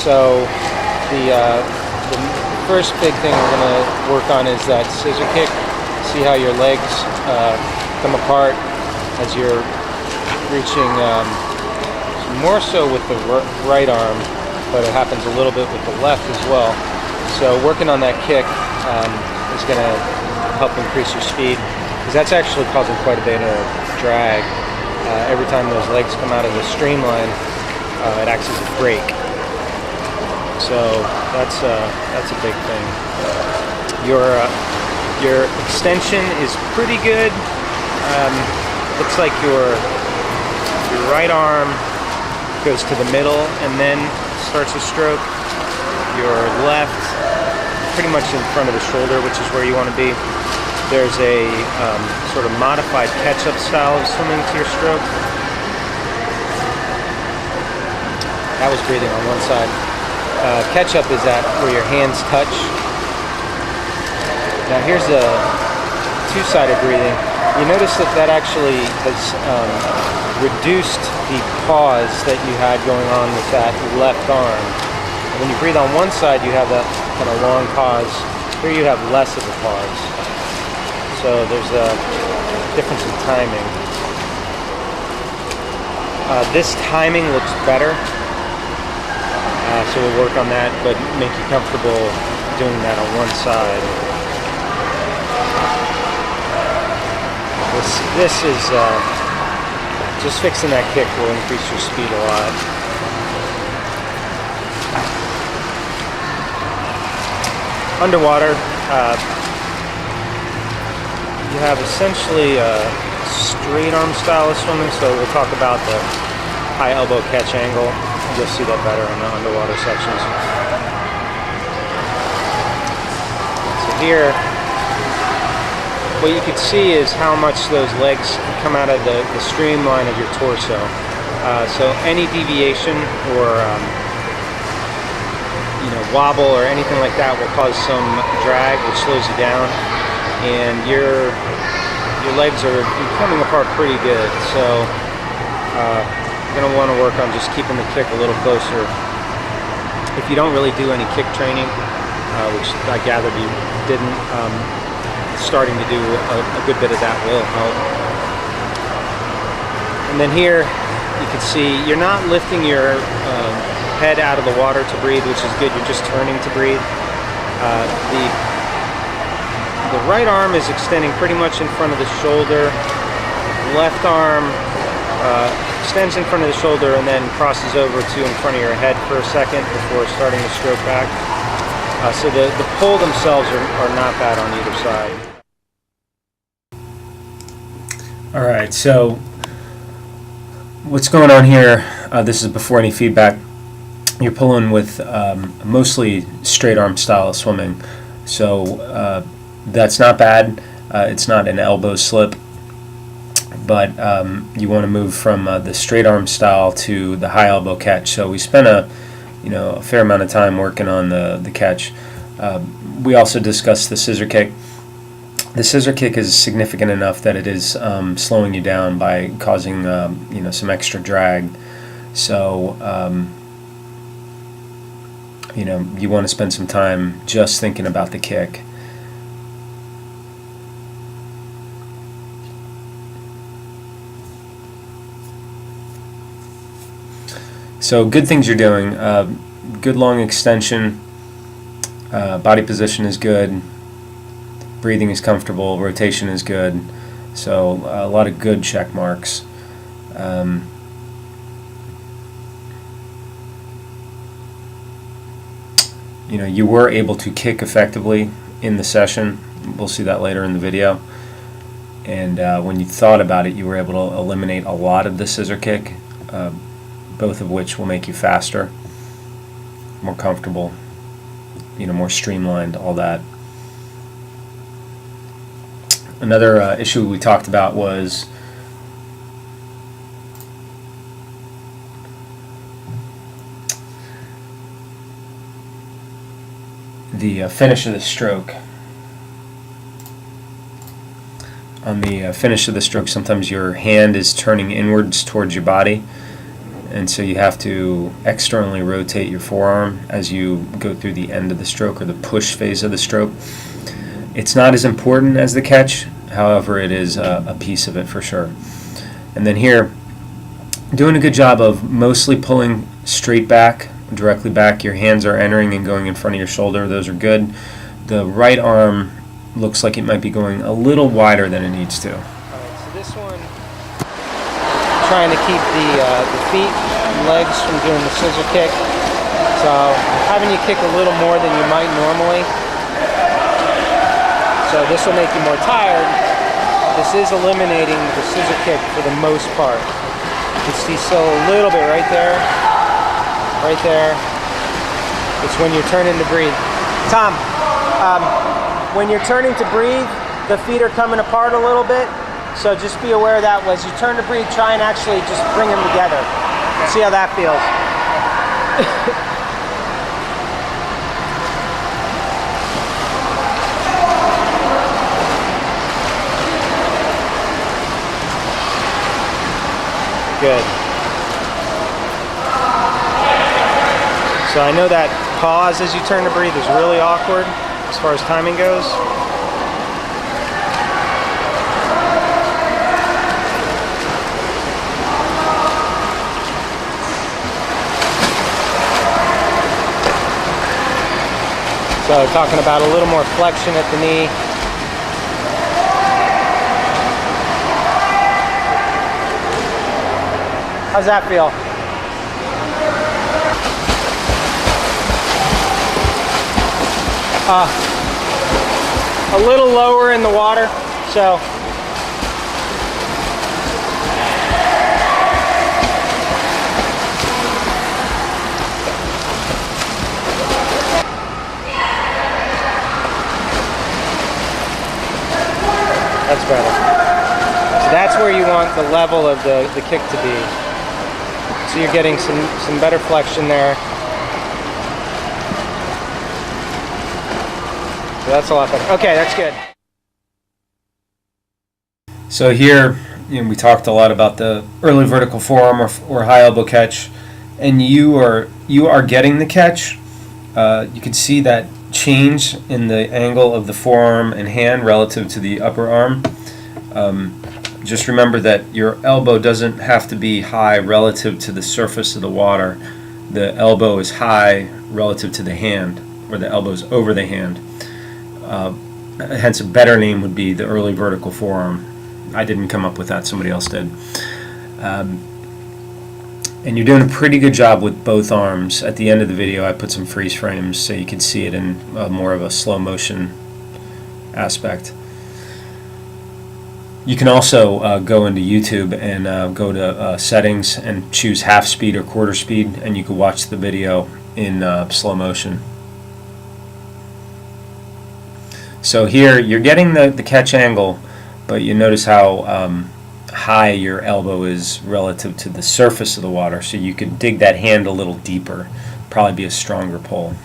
So the first big thing we're going to work on is that scissor kick. See how your legs come apart as you're reaching, more so with the right arm, but it happens a little bit with the left as well. So working on that kick is going to help increase your speed, because that's actually causing quite a bit of drag. Every time those legs come out of the streamline, it acts as a brake. So that's a big thing. Your extension is pretty good. Looks like your right arm goes to the middle and then starts a stroke. Your left pretty much in front of the shoulder, which is where you want to be. There's a sort of modified catch-up style of swimming to your stroke. That was breathing on one side. Catch-up is that where your hands touch. Now here's a two-sided breathing. You notice that actually has reduced the pause that you had going on with that left arm. When you breathe on one side, you have that kind of long pause. Here you have less of a pause. So there's a difference in timing. This timing looks better. So we'll work on that, but make you comfortable doing that on one side. This is just fixing that kick will increase your speed a lot. Underwater, you have essentially a straight arm style of swimming, so we'll talk about the high elbow catch angle. You'll see that better in the underwater sections. So here, what you can see is how much those legs come out of the streamline of your torso. So any deviation or wobble or anything like that will cause some drag, which slows you down, and your legs are coming apart pretty good. So you're going to want to work on just keeping the kick a little closer. If you don't really do any kick training, which I gathered you didn't, starting to do a good bit of that will help. And then here you can see you're not lifting your head out of the water to breathe, which is good. You're just turning to breathe. The right arm is extending pretty much in front of the shoulder. Left arm extends in front of the shoulder and then crosses over to in front of your head for a second before starting to stroke back. So the pull themselves are not bad on either side. Alright, so what's going on here, this is before any feedback. You're pulling with mostly straight arm style of swimming. So that's not bad. It's not an elbow slip. But you want to move from the straight arm style to the high elbow catch. So we spent a fair amount of time working on the catch. We also discussed the scissor kick. The scissor kick is significant enough that it is slowing you down by causing some extra drag. So you want to spend some time just thinking about the kick. So good things you're doing. Good long extension. Body position is good. Breathing is comfortable. Rotation is good. So a lot of good check marks. You were able to kick effectively in the session. We'll see that later in the video. And when you thought about it, you were able to eliminate a lot of the scissor kick. Both of which will make you faster, more comfortable, more streamlined, all that. Another issue we talked about was the finish of the stroke. On the finish of the stroke, sometimes your hand is turning inwards towards your body, and so you have to externally rotate your forearm as you go through the end of the stroke or the push phase of the stroke. It's not as important as the catch, however, it is a piece of it for sure. And then here, doing a good job of mostly pulling straight back, directly back. Your hands are entering and going in front of your shoulder. Those are good. The right arm looks like it might be going a little wider than it needs to. Alright, so this one, trying to keep the feet and legs from doing the scissor kick. So having you kick a little more than you might normally. So this will make you more tired. This is eliminating the scissor kick for the most part. You can see still a little bit right there. Right there. It's when you're turning to breathe. Tom, when you're turning to breathe, the feet are coming apart a little bit. So just be aware of that. As you turn to breathe, try and actually just bring them together. See how that feels. Good. So I know that pause as you turn to breathe is really awkward as far as timing goes. So talking about a little more flexion at the knee. How's that feel? A little lower in the water, so. That's better. So that's where you want the level of the kick to be. So you're getting some better flexion there. So that's a lot better. Okay, that's good. So here, we talked a lot about the early vertical forearm or high elbow catch, and you are getting the catch. You can see that change in the angle of the forearm and hand relative to the upper arm. Just remember that your elbow doesn't have to be high relative to the surface of the water. The elbow is high relative to the hand, or the elbow is over the hand. Hence a better name would be the early vertical forearm. I didn't come up with that, somebody else did. And you're doing a pretty good job with both arms. At the end of the video I put some freeze frames so you can see it in more of a slow motion aspect. You can also go into YouTube and go to settings and choose half speed or quarter speed, and you can watch the video in slow motion. So here you're getting the catch angle, but you notice how high your elbow is relative to the surface of the water, so you could dig that hand a little deeper, probably be a stronger pull.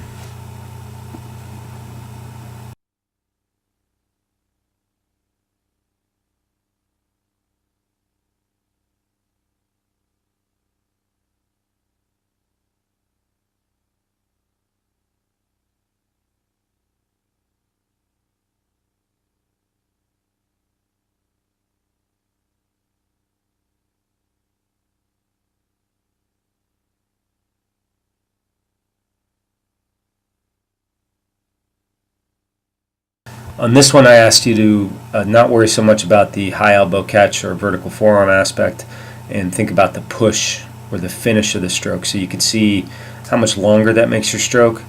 On this one I asked you to not worry so much about the high elbow catch or vertical forearm aspect and think about the push or the finish of the stroke, so you can see how much longer that makes your stroke.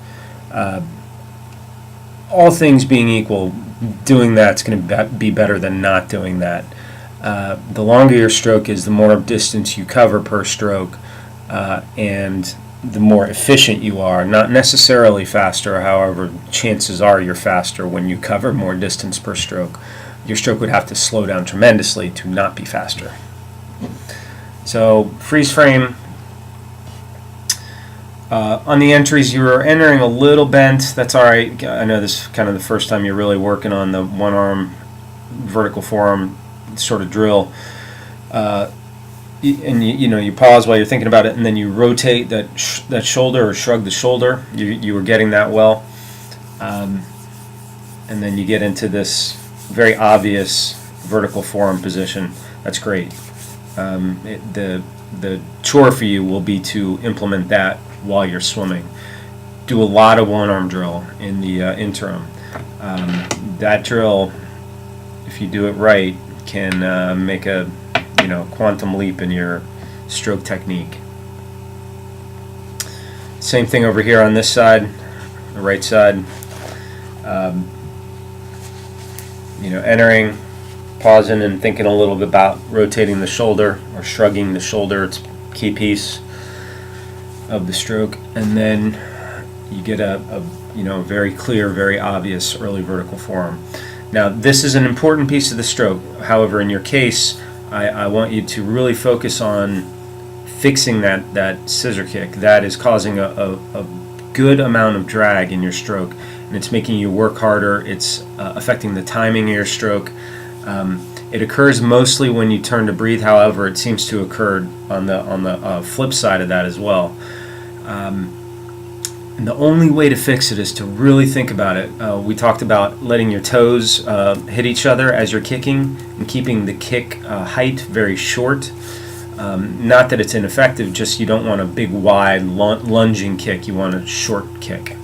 All things being equal, doing that's going to be better than not doing that. The longer your stroke is, the more distance you cover per stroke, and the more efficient you are. Not necessarily faster, however, chances are you're faster when you cover more distance per stroke. Your stroke would have to slow down tremendously to not be faster. So, freeze frame. On the entries, you are entering a little bent. That's alright. I know this is kind of the first time you're really working on the one arm vertical forearm sort of drill. you pause while you're thinking about it, and then you rotate that shoulder or shrug the shoulder. You were getting that well, and then you get into this very obvious vertical forearm position. That's great. The chore for you will be to implement that while you're swimming. Do a lot of one-arm drill in the interim. That drill, if you do it right, can make a quantum leap in your stroke technique. Same thing over here on this side, the right side. Entering, pausing, and thinking a little bit about rotating the shoulder or shrugging the shoulder. It's a key piece of the stroke, and then you get a very clear, very obvious early vertical forearm. Now, this is an important piece of the stroke. However, in your case, I want you to really focus on fixing that scissor kick. That is causing a good amount of drag in your stroke, and it's making you work harder. It's affecting the timing of your stroke. It occurs mostly when you turn to breathe. However, it seems to occur on the flip side of that as well. And the only way to fix it is to really think about it. We talked about letting your toes hit each other as you're kicking and keeping the kick height very short. Not that it's ineffective, just you don't want a big, wide, lunging kick. You want a short kick.